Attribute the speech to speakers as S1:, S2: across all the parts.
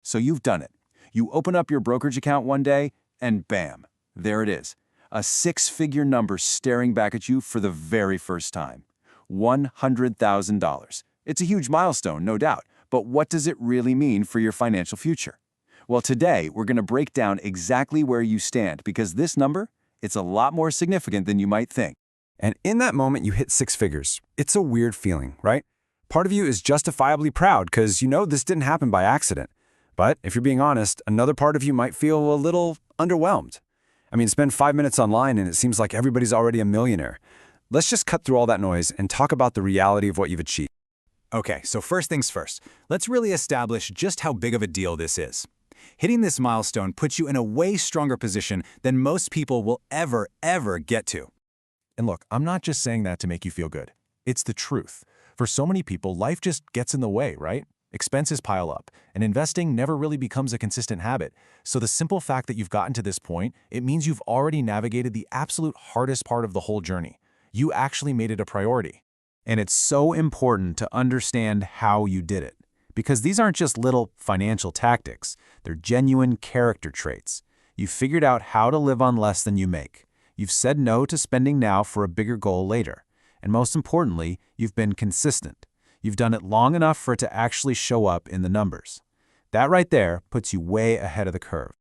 S1: So you've done it. You open up your brokerage account one day, and bam, there it is. A six-figure number staring back at you for the very first time. $100,000. It's a huge milestone, no doubt, but what does it really mean for your financial future? Well, today, we're going to break down exactly where you stand because this number, it's a lot more significant than you might think.
S2: And in that moment you hit six figures. It's a weird feeling, right? Part of you is justifiably proud because you know this didn't happen by accident. But if you're being honest, another part of you might feel a little underwhelmed. I mean, spend 5 minutes online and it seems like everybody's already a millionaire. Let's just cut through all that noise and talk about the reality of what you've achieved.
S3: Okay, so first things first, let's really establish just how big of a deal this is. Hitting this milestone puts you in a way stronger position than most people will ever get to.
S4: And look, I'm not just saying that to make you feel good. It's the truth. For so many people, life just gets in the way, right? Expenses pile up, and investing never really becomes a consistent habit. So the simple fact that you've gotten to this point, it means you've already navigated the absolute hardest part of the whole journey. You actually made it a priority.
S1: And it's so important to understand how you did it. Because these aren't just little financial tactics, they're genuine character traits. You've figured out how to live on less than you make. You've said no to spending now for a bigger goal later. And most importantly, you've been consistent. You've done it long enough for it to actually show up in the numbers. That right there puts you way ahead of the curve.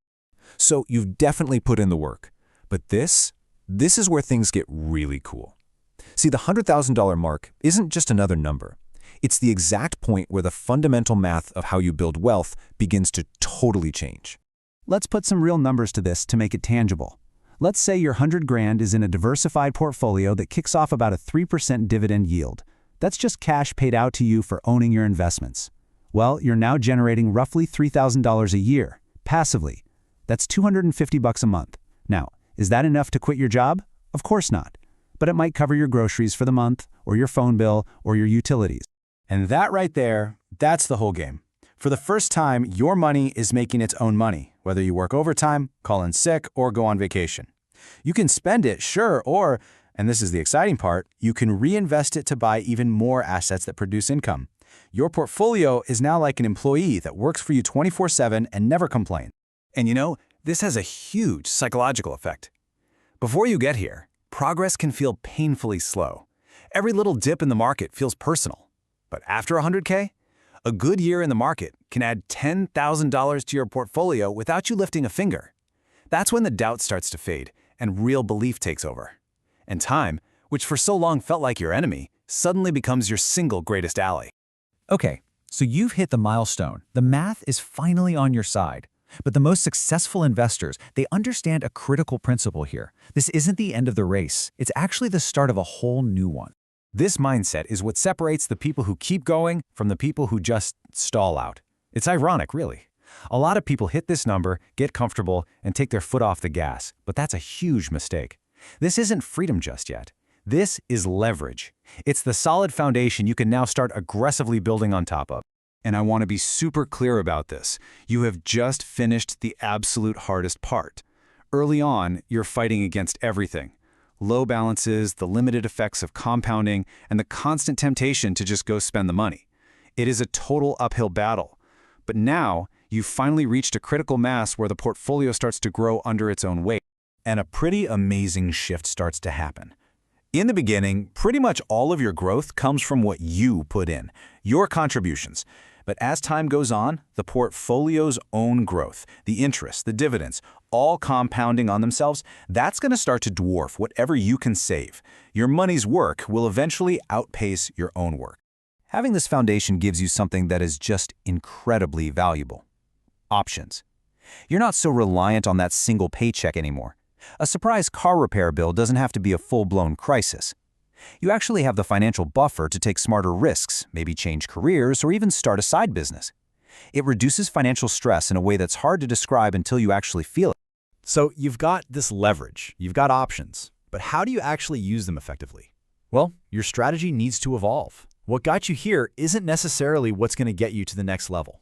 S4: So you've definitely put in the work. But this is where things get really cool. See, the $100,000 mark isn't just another number. It's the exact point where the fundamental math of how you build wealth begins to totally change.
S5: Let's put some real numbers to this to make it tangible. Let's say your 100 grand is in a diversified portfolio that kicks off about a 3% dividend yield. That's just cash paid out to you for owning your investments. Well, you're now generating roughly $3,000 a year, passively. That's $250 a month. Now, is that enough to quit your job? Of course not. But it might cover your groceries for the month, or your phone bill, or your utilities.
S3: And that right there, that's the whole game. For the first time, your money is making its own money, whether you work overtime, call in sick, or go on vacation. You can spend it, sure, or, and this is the exciting part, you can reinvest it to buy even more assets that produce income. Your portfolio is now like an employee that works for you 24/7 and never complains. And you know, this has a huge psychological effect. Before you get here, progress can feel painfully slow. Every little dip in the market feels personal. But after 100K, a good year in the market can add $10,000 to your portfolio without you lifting a finger. That's when the doubt starts to fade and real belief takes over. And time, which for so long felt like your enemy, suddenly becomes your single greatest ally.
S6: Okay, so you've hit the milestone. The math is finally on your side. But the most successful investors, they understand a critical principle here. This isn't the end of the race. It's actually the start of a whole new one.
S3: This mindset is what separates the people who keep going from the people who just stall out. It's ironic, really. A lot of people hit this number, get comfortable, and take their foot off the gas, but that's a huge mistake. This isn't freedom just yet. This is leverage. It's the solid foundation you can now start aggressively building on top of. And I want to be super clear about this. You have just finished the absolute hardest part. Early on, you're fighting against everything. Low balances, the limited effects of compounding, and the constant temptation to just go spend the money. It is a total uphill battle. But now, you've finally reached a critical mass where the portfolio starts to grow under its own weight. And a pretty amazing shift starts to happen. In the beginning, pretty much all of your growth comes from what you put in, your contributions. But as time goes on, the portfolio's own growth, the interest, the dividends, all compounding on themselves, that's going to start to dwarf whatever you can save. Your money's work will eventually outpace your own work. Having this foundation gives you something that is just incredibly valuable. Options. You're not so reliant on that single paycheck anymore. A surprise car repair bill doesn't have to be a full-blown crisis. You actually have the financial buffer to take smarter risks, maybe change careers, or even start a side business. It reduces financial stress in a way that's hard to describe until you actually feel it. So you've got this leverage, you've got options, but how do you actually use them effectively? Well, your strategy needs to evolve. What got you here isn't necessarily what's going to get you to the next level.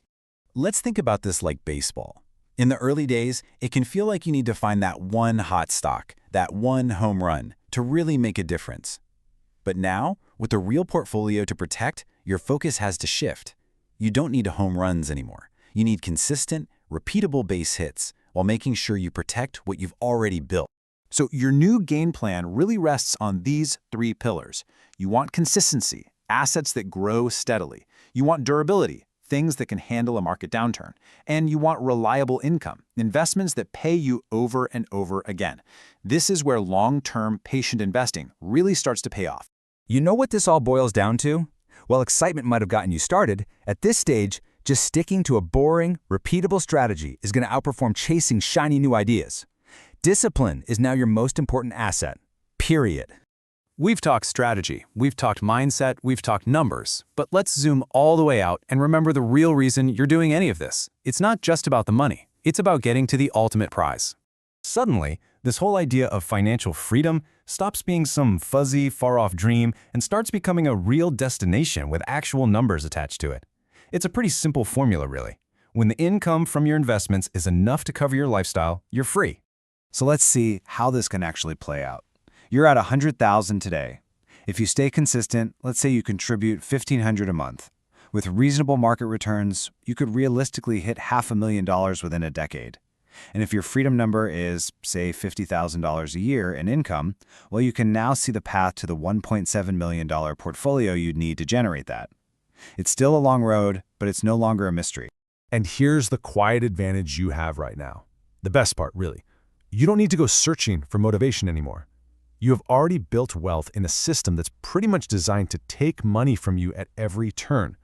S3: Let's think about this like baseball. In the early days, it can feel like you need to find that one hot stock, that one home run, to really make a difference. But now, with a real portfolio to protect, your focus has to shift. You don't need home runs anymore.
S2: You need consistent, repeatable base hits while making sure you protect what you've already built.
S1: So your new game plan really rests on these 3 pillars. You want consistency, assets that grow steadily. You want durability, things that can handle a market downturn. And you want reliable income, investments that pay you over and over again. This is where long-term, patient investing really starts to pay off.
S2: You know what this all boils down to? While excitement might have gotten you started, at this stage, just sticking to a boring, repeatable strategy is going to outperform chasing shiny new ideas. Discipline is now your most important asset, period.
S1: We've talked strategy, we've talked mindset, we've talked numbers, but let's zoom all the way out and remember the real reason you're doing any of this. It's not just about the money, it's about getting to the ultimate prize.
S3: Suddenly, this whole idea of financial freedom stops being some fuzzy, far-off dream and starts becoming a real destination with actual numbers attached to it. It's a pretty simple formula, really. When the income from your investments is enough to cover your lifestyle, you're free.
S5: So let's see how this can actually play out. You're at $100,000 today. If you stay consistent, let's say you contribute $1,500 a month. With reasonable market returns, you could realistically hit $500,000 within a decade. And if your freedom number is, say, $50,000 a year in income, well, you can now see the path to the $1.7 million portfolio you'd need to generate that. It's still a long road, but it's no longer a mystery.
S4: And here's the quiet advantage you have right now. The best part, really. You don't need to go searching for motivation anymore. You have already built wealth in a system that's pretty much designed to take money from you at every turn.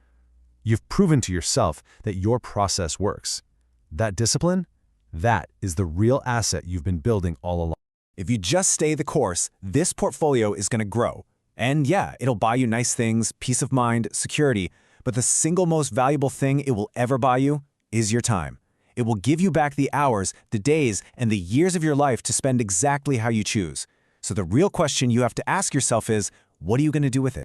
S4: You've proven to yourself that your process works. That discipline, that is the real asset you've been building all along.
S1: If you just stay the course, this portfolio is going to grow. And yeah, it'll buy you nice things, peace of mind, security, but the single most valuable thing it will ever buy you is your time. It will give you back the hours, the days, and the years of your life to spend exactly how you choose. So the real question you have to ask yourself is, what are you going to do with it?